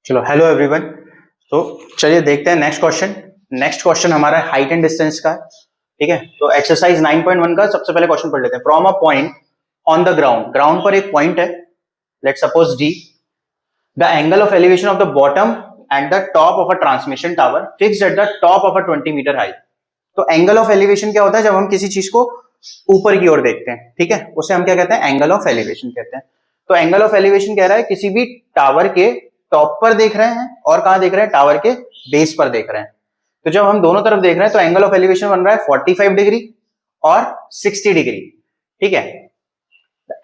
चलो hello everyone. तो चलिए देखते हैं नेक्स्ट क्वेश्चन। नेक्स्ट क्वेश्चन हमारा हाइट एंड डिस्टेंस का है। ठीक है, तो एक्सरसाइज 9.1 का सबसे पहले क्वेश्चन पढ़ लेते हैं। From a point on the ground, ground पर एक पॉइंट है, let suppose D, the angle of elevation of the bottom at the top of a transmission tower fixed at the top of a 20 metre height. तो angle of elevation क्या होता है? जब हम किसी चीज को ऊपर की ओर देखते हैं, ठीक है, उसे हम क्या कहते हैं? एंगल ऑफ एलिवेशन कहते हैं। तो एंगल ऑफ एलिवेशन कह रहा है किसी भी टावर के टॉप पर देख रहे हैं और कहां देख रहे हैं? टावर के बेस पर देख रहे हैं। तो जब हम दोनों तरफ देख रहे हैं तो एंगल ऑफ एलिवेशन बन रहा है 45 डिग्री और 60 डिग्री। ठीक है,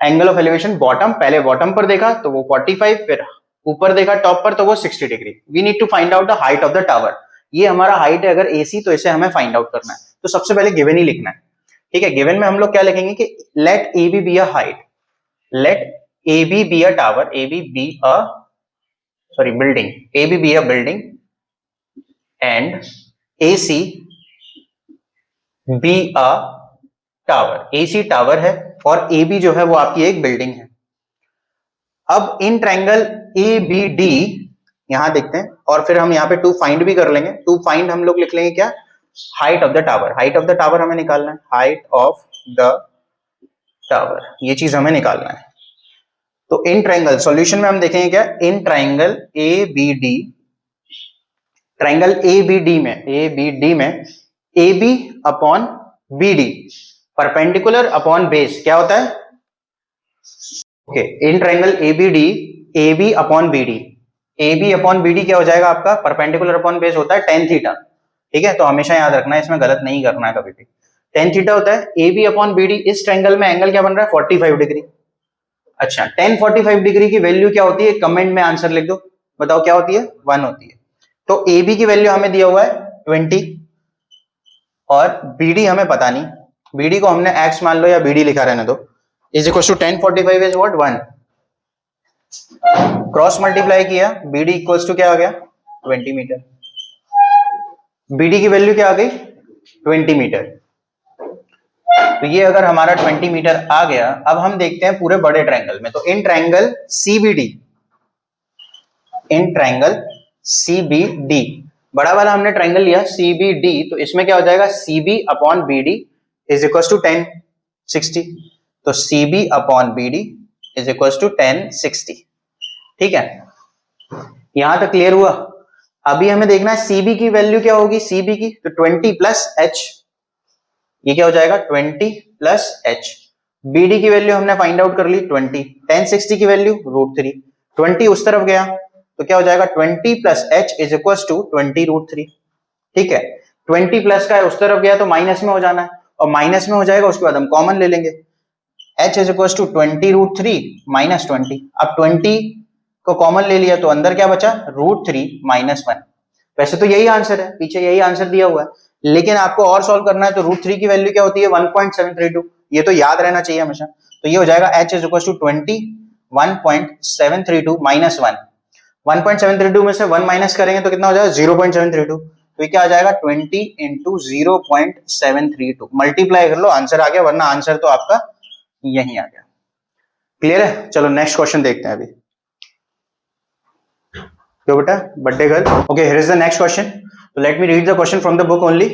एंगल ऑफ एलिवेशन बॉटम, पहले बॉटम पर देखा तो वो 45, फिर ऊपर देखा टॉप पर तो वो 60 degree. We need to find out the height of the tower. ये हमारा हाइट है अगर एसी, तो इसे हमें फाइंड आउट करना है। तो सबसे पहले गिवन ही लिखना है। ठीक है, गिवन में हम लोग क्या लिखेंगे कि let A B a height, let A B a tower, A B a building, AB be a building and AC be a tower। AC tower है और AB जो है वो आपकी एक बिल्डिंग है। अब इन ट्रायंगल ABD यहां देखते हैं और फिर हम यहां पे टू फाइंड भी कर लेंगे। टू फाइंड हम लोग लिख लेंगे क्या? Height of the tower. Height of the tower हमें निकालना है, हाइट ऑफ द टावर, ये चीज हमें निकालना है। तो इन ट्रायंगल सॉल्यूशन में हम देखेंगे क्या? In triangle ABD, triangle ABD में AB upon BD perpendicular upon base क्या होता है? Okay, in triangle ABD AB upon BD, AB upon BD क्या हो जाएगा आपका? परपेंडिकुलर अपॉन बेस होता है tan थीटा। ठीक है, तो हमेशा याद रखना है, इसमें गलत नहीं करना है कभी भी। tan थीटा होता है। AB अपॉन BD, इस ट्रायंगल में एंगल क्या बन रहा है? 45 डिग्री। अच्छा, tan 45 डिग्री की वैल्यू क्या होती है? कमेंट में आंसर लिख दो, बताओ क्या होती है? 1 होती है। तो AB की वैल्यू हमें दिया हुआ है 20 और BD हमें पता नहीं, BD को हमने x मान लो या BD लिखा रहने दो। Is equal to tan 45 is what? 1। Cross multiply किया, BD इक्वल्स टू क्या आ गया? 20 मीटर। BD की वैल्यू क्या आ गई? 20 मीटर। तो ये अगर हमारा 20 मीटर आ गया, अब हम देखते हैं पूरे बड़े ट्रायंगल में। तो in triangle CBD, in triangle CBD, बड़ा वाला हमने ट्रायंगल लिया CBD, तो इसमें क्या हो जाएगा? CB upon BD is equal to 10 60। तो CB upon BD is equal to 10 60। ठीक है, यहां तक क्लियर हुआ? अभी हमें देखना है CB की वैल्यू क्या होगी? CB की तो 20 प्लस H, ये क्या हो जाएगा? 20 प्लस H। BD की वैल्यू हमने फाइंड आउट कर ली 20, 1060 की वैल्यू √3, 20 उस तरफ गया तो क्या हो जाएगा? 20 plus H is equal to 20 √3। ठीक है, 20 प्लस का है उस तरफ गया तो माइनस में हो जाना है, और माइनस में हो जाएगा उसके बाद हम कॉमन ले लेंगे। H is equal to 20 √3 minus 20। अब 20 को कॉमन ले लिया तो अंदर क्या बचा? √3 माइनस 1। वैसे तो यही आंसर है, पीछे यही आंसर दिया हुआ है, लेकिन आपको और सॉल्व करना है। तो √3 की वैल्यू क्या होती है? 1.732। ये तो याद रहना चाहिए हमेशा। तो ये हो जाएगा H is equal to 20 1.732 minus 1। 1.732 में से 1 माइनस करेंगे तो कितना हो जाएगा? 0.732। तो ये क्या आ जाएगा? 20 इंटू 0.732। मल्टीप्लाई कर लो, आंसर आ गया, वरना आंसर तो आपका यही आ गया। क्लियर है? चलो नेक्स्ट क्वेश्चन देखते हैं अभी। क्यों बेटा? Birthday girl. Okay, here is the next question. So let me read the question from the book only.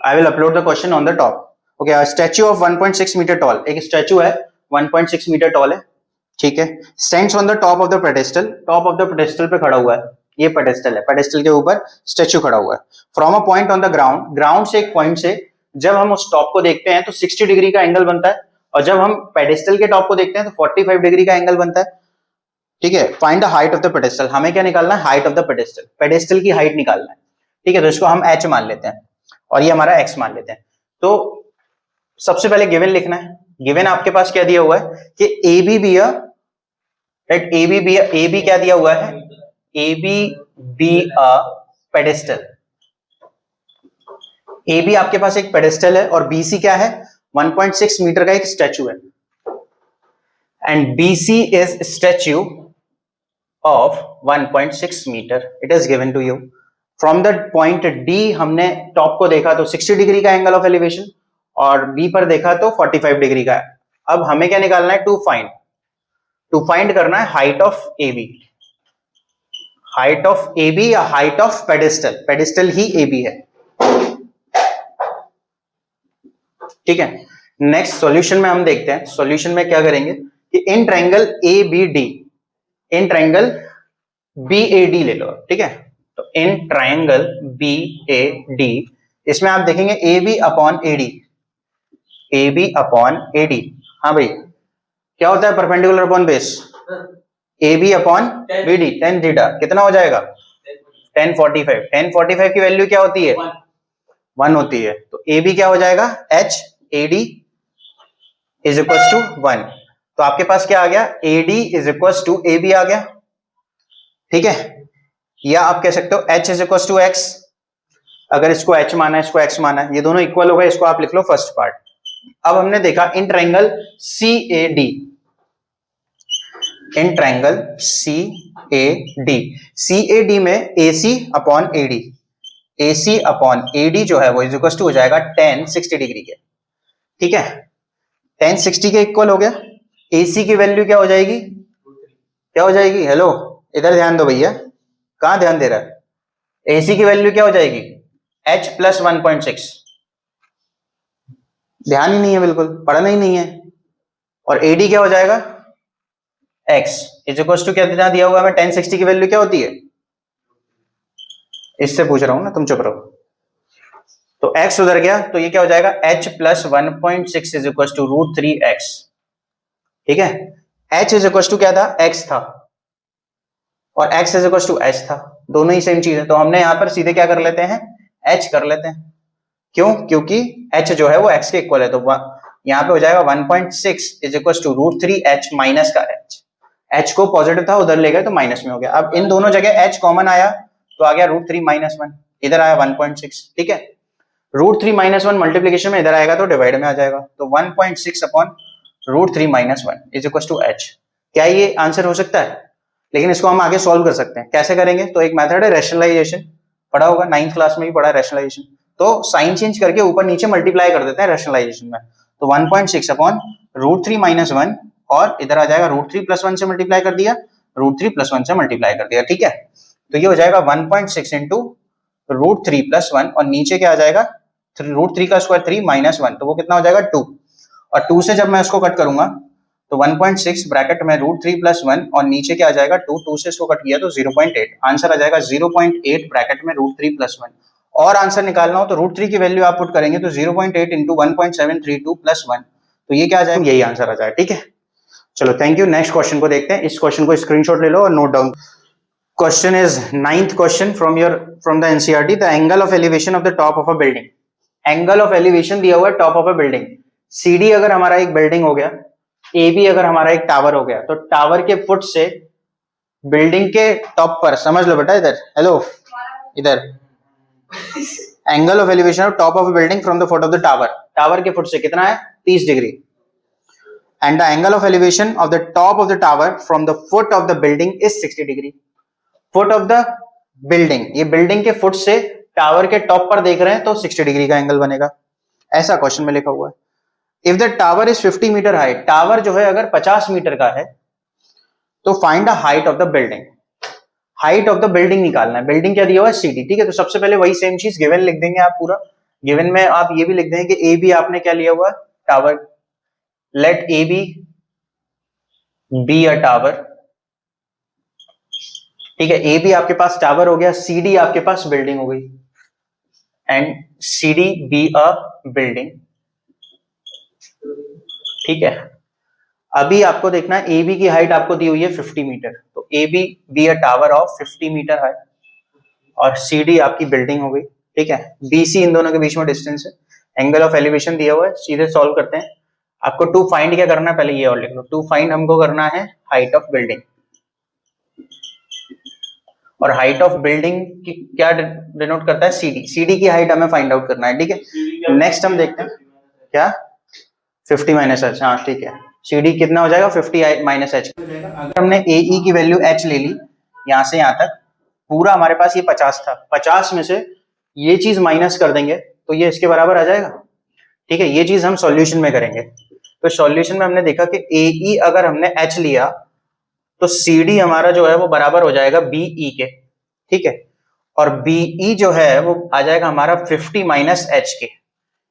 I will upload the question on the top. Okay, a statue of 1.6 meter tall. एक statue है 1.6 metre toll है, ठीक है, stands on the top of the pedestal. Top of the pedestal पे खड़ा हुआ है। ये पेडेस्टल है, पेडेस्टल के ऊपर स्टैचू खड़ा हुआ है। From a point on the ground, ground से एक पॉइंट से जब हम उस टॉप को देखते हैं तो 60 डिग्री का एंगल बनता है, और जब हम पेडेस्टल के टॉप को देखते हैं तो 45 डिग्री का एंगल बनता है। ठीक है, find the height of the pedestal. हमें क्या निकालना है? Height of the pedestal, pedestal की हाइट निकालना है। ठीक है, तो इसको हम H मान लेते हैं और ये हमारा X मान लेते हैं। तो सबसे पहले गिवन लिखना है। गिवन आपके पास क्या दिया हुआ है कि AB be a, let AB क्या दिया हुआ है? AB be a pedestal. AB आपके पास एक पेडेस्टल है और BC क्या है? 1.6 मीटर का एक स्टैचू है, and BC is statue of 1.6 metre. It is given to you. From the point D हमने टॉप को देखा तो 60 डिग्री का एंगल ऑफ एलिवेशन, और B पर देखा तो 45 डिग्री का। अब हमें क्या निकालना है? टू फाइंड करना है height of AB। Height of A B या हाइट ऑफ पेडिस्टल, पेडिस्टल ही ए बी है, ठीक है। नेक्स्ट सॉल्यूशन में हम देखते हैं, सॉल्यूशन में क्या करेंगे कि in triangle A B D, in triangle B A D ले लो, ठीक है। तो in triangle B A D, इसमें आप देखेंगे A B upon A D, A B upon A D, हाँ भाई क्या होता है perpendicular upon base, A B upon B D, tan theta कितना हो जाएगा 1045, 1045 की वैल्यू क्या होती है 1 होती है, तो ए बी क्या हो जाएगा H A D is equal to 1, तो आपके पास क्या आ गया A D is equal to A B आ गया, ठीक है। या आप कह सकते हो h is equal to X, अगर इसको h माना है इसको x माना है, ये दोनों इक्वल हो गए, इसको आप लिख लो फर्स्ट पार्ट। अब हमने देखा in triangle C A D, in triangle C A D, C A D में A C upon A D, A C upon A D जो है वो इज इक्वल टू हो जाएगा tan 60 डिग्री के, ठीक है। tan 60 के इक्वल हो गया, ए सी की वैल्यू क्या हो जाएगी, क्या हो जाएगी, हेलो इधर ध्यान दो भैया, कहां ध्यान दे रहा है, ए सी की वैल्यू क्या हो जाएगी h प्लस 1.6, ध्यान ही नहीं है, बिल्कुल पढ़ना ही नहीं है। और एडी क्या हो जाएगा x इज इक्वल टू क्या दिया हुआ है tan 60 की वैल्यू क्या होती है, इससे पूछ रहा हूं ना, तुम चुप रहो। तो x उधर गया तो ये क्या हो जाएगा h plus 1.6 is equal to √3x, ठीक है। h इज इक्वल टू क्या था x था और x is equal to h था, दोनों ही सेम चीज है, तो हमने यहां पर सीधे क्या कर लेते हैं h कर लेते हैं, क्यों, क्योंकि h जो है वो x के इक्वल है, तो यहाँ पे हो जाएगा 1.6 is equal to √3h minus का h को पॉजिटिव था उधर ले गए तो माइनस में हो गया। अब इन दोनों जगह h कॉमन आया तो आ गया √3 माइनस 1, इधर आया 1.6, ठीक है। √3 माइनस 1 मल्टीप्लीकेशन में इधर आएगा तो डिवाइड में आ जाएगा, तो 1.6 upon √3 minus 1 is equal to h। क्या ये आंसर हो सकता है, लेकिन इसको हम आगे सॉल्व कर सकते हैं, कैसे करेंगे, तो एक मेथड है रैशनलाइजेशन, पढ़ा होगा 9th क्लास में भी पढ़ा रैशनलाइजेशन, तो साइन चेंज करके ऊपर नीचे मल्टीप्लाई कर देते हैं रैशनलाइजेशन में, तो 1.6 अपॉन √3 माइनस 1 और इधर आ जाएगा √3 प्लस 1 से मल्टीप्लाई कर दिया, √3 प्लस 1 से मल्टीप्लाई कर दिया, ठीक है। तो ये हो जाएगा 1.6 इंटू √3 प्लस 1 और नीचे क्या आ जाएगा √3 का स्क्वायर 3 माइनस 1, तो वो कितना हो जाएगा 2, और 2 से जब मैं इसको कट करूंगा तो 1.6 ब्रैकेट में √3 प्लस 1 और नीचे क्या आ जाएगा 2, 2 से इसको कट किया तो 0.8, आंसर आ जाएगा 0.8 ब्रैकेट में √3 प्लस 1। और आंसर निकालना हो तो √3 की वैल्यू आप पुट करेंगे तो 0.8 इंटू 1.732 प्लस 1, तो ये क्या आ जाएगा, यही आंसर आ जाएगा, ठीक है। चलो थैंक यू, नेक्स्ट क्वेश्चन को देखते हैं, इस क्वेश्चन को स्क्रीनशॉट ले लो और note down. Question is 9th question from the NCERT, the angle of elevation of the top of a building, angle of elevation दिया हुआ है top of a building, CD अगर हमारा एक बिल्डिंग हो गया, ए बी अगर हमारा एक टावर हो गया, तो टावर के फुट से बिल्डिंग के टॉप पर, समझ लो बेटा इधर, हेलो इधर, angle of elevation of top of building from the foot of the tower, tower के फुट से कितना है 30 degree, and the angle of elevation of the top of the tower from the foot of the building is 60 degree. Foot of the building, ये building के foot से tower के top पर देख रहे हैं तो 60 डिग्री का एंगल बनेगा, ऐसा क्वेश्चन में लिखा हुआ है। If the tower is 50 metre high, tower जो है अगर 50 मीटर का है तो find the height of the building, height of the building निकालना है, बिल्डिंग क्या दिया हुआ है सीडी, ठीक है। तो सबसे पहले वही सेम चीज गिवन लिख देंगे आप पूरा, गिवन में आप ये भी लिख देंगे कि ए बी आपने क्या लिया हुआ tower, let A B a tower, ठीक है। ए बी आपके पास टावर हो गया, सी डी आपके पास बिल्डिंग हो गई, and C D be a building, ठीक है। अभी आपको देखना है ए बी की हाइट आपको दी हुई है 50 मीटर, तो A B a tower of 50 metre high और सी डी आपकी बिल्डिंग हो गई, ठीक है। बी सी इन दोनों के बीच में डिस्टेंस है, एंगल ऑफ एलिवेशन दिया हुआ है, सीधे सॉल्व करते हैं। आपको टू फाइंड क्या करना है, पहले ये और लिख लो, टू फाइंड हमको करना है हाइट ऑफ बिल्डिंग, और हाइट ऑफ बिल्डिंग की क्या डिनोट करता है सीडी, सीडी की हाइट हमें फाइंड आउट करना है, ठीक है। नेक्स्ट हम देखते हैं क्या 50 माइनस एच, हाँ ठीक है, सीडी कितना हो जाएगा 50 माइनस एच। अगर हमने ए ई की वैल्यू एच ले ली यहां से यहां तक, पूरा हमारे पास ये 50 था, 50 में से ये चीज माइनस कर देंगे तो ये इसके बराबर आ जाएगा, ठीक है। ये चीज हम सॉल्यूशन में करेंगे, तो सॉल्यूशन में हमने देखा कि ए ई अगर हमने एच लिया तो सी डी हमारा जो है वो बराबर हो जाएगा बी ई के, ठीक है। और BE जो है वो आ जाएगा हमारा 50 माइनस एच के।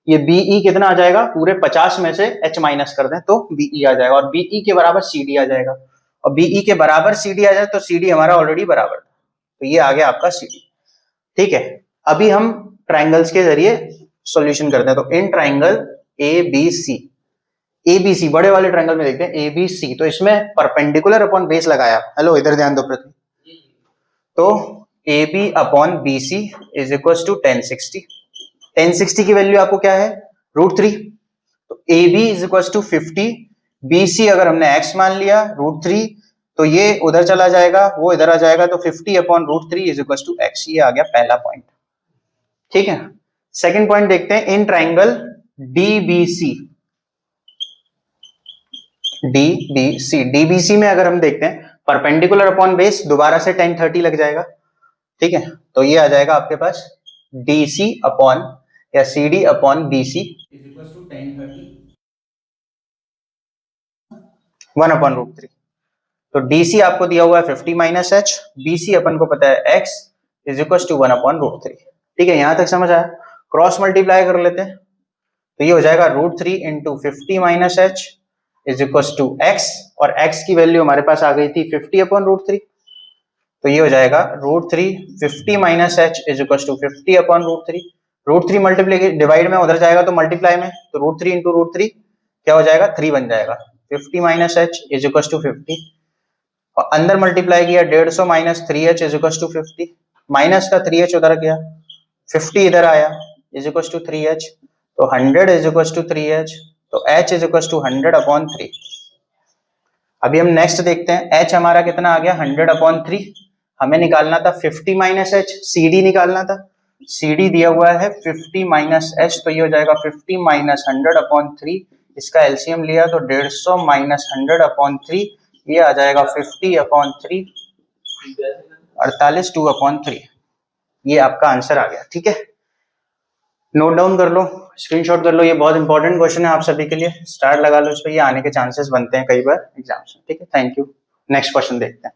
ये BE कितना आ जाएगा, पूरे 50 में से H माइनस कर दें तो BE आ जाएगा, और BE के बराबर CD आ जाएगा, और BE के बराबर CD आ जाए तो CD हमारा ऑलरेडी बराबर था, तो ये आ गया आपका CD। ठीक है, अभी हम ट्राइंगल्स के जरिए सॉल्यूशन करते हैं। तो इन ट्राइंगल ABC बड़े वाले ट्राइंगल में देखते हैं ABC, तो इसमें परपेंडिकुलर अपॉन बेस लगाया। हेलो, इधर ध्यान दो पृथ्वी। तो AB upon BC is equal to 1060। 1060 की वैल्यू आपको क्या है, √3। तो AB is equal to 50, BC अगर हमने x मान लिया √3, तो ये उधर चला जाएगा, वो इधर आ जाएगा, तो 50 upon √3 is equal to x। ये आ गया पहला पॉइंट। ठीक है, सेकंड पॉइंट देखते हैं इन ट्राइंगल DBC में अगर हम देखते हैं परपेंडिकुलर अपॉन बेस, दोबारा से 1030 लग जाएगा। ठीक है, तो ये आ जाएगा आपके पास DC अपॉन या CD upon BC is equal to 1030 1 upon √3। तो DC आपको दिया हुआ है 50 माइनस H, BC अपन को पता है X is equal to 1 upon √3। ठीक है, यहां तक समझ आया। क्रॉस मल्टीप्लाई कर लेते हैं, तो ये हो जाएगा √3 into 50 minus H is equal to X, और X की वैल्यू हमारे पास आ गई थी 50 अपॉन √3, तो ये हो जाएगा √3 50 minus H is equal to 50 upon √3। √3 multiply divide में उधर जाएगा तो मल्टीप्लाई में, तो √3 इंटू √3 क्या हो जाएगा, 3 बन जाएगा। 50 minus H is equal to 50, और अंदर मल्टीप्लाई किया 150 minus 3H is equal to 50, minus का 3H उधर गया, 50 इधर आया इज इक्वल टू 3H, तो 100 इज इक्वल टू 3H, तो H is equal to 100 upon 3। अभी हम नेक्स्ट देखते हैं, H हमारा कितना आ गया 100 अपॉन 3, हमें निकालना था 50 माइनस H, CD निकालना था। CD दिया हुआ है 50 माइनस H, तो ये हो जाएगा 50 माइनस 100 अपॉन 3, इसका एलसीएम लिया तो 150 माइनस 100 अपॉन 3, ये आ जाएगा 50 अपॉन 3, 48 2 अपॉन 3। ये आपका आंसर आ गया। ठीक है, नोट डाउन कर लो, स्क्रीनशॉट कर लो, ये बहुत इंपॉर्टेंट क्वेश्चन है आप सभी के लिए, स्टार लगा लो इस पर, ये आने के चांसेस बनते हैं कई बार एग्जाम्स में। ठीक है, थैंक यू। नेक्स्ट क्वेश्चन देखते हैं।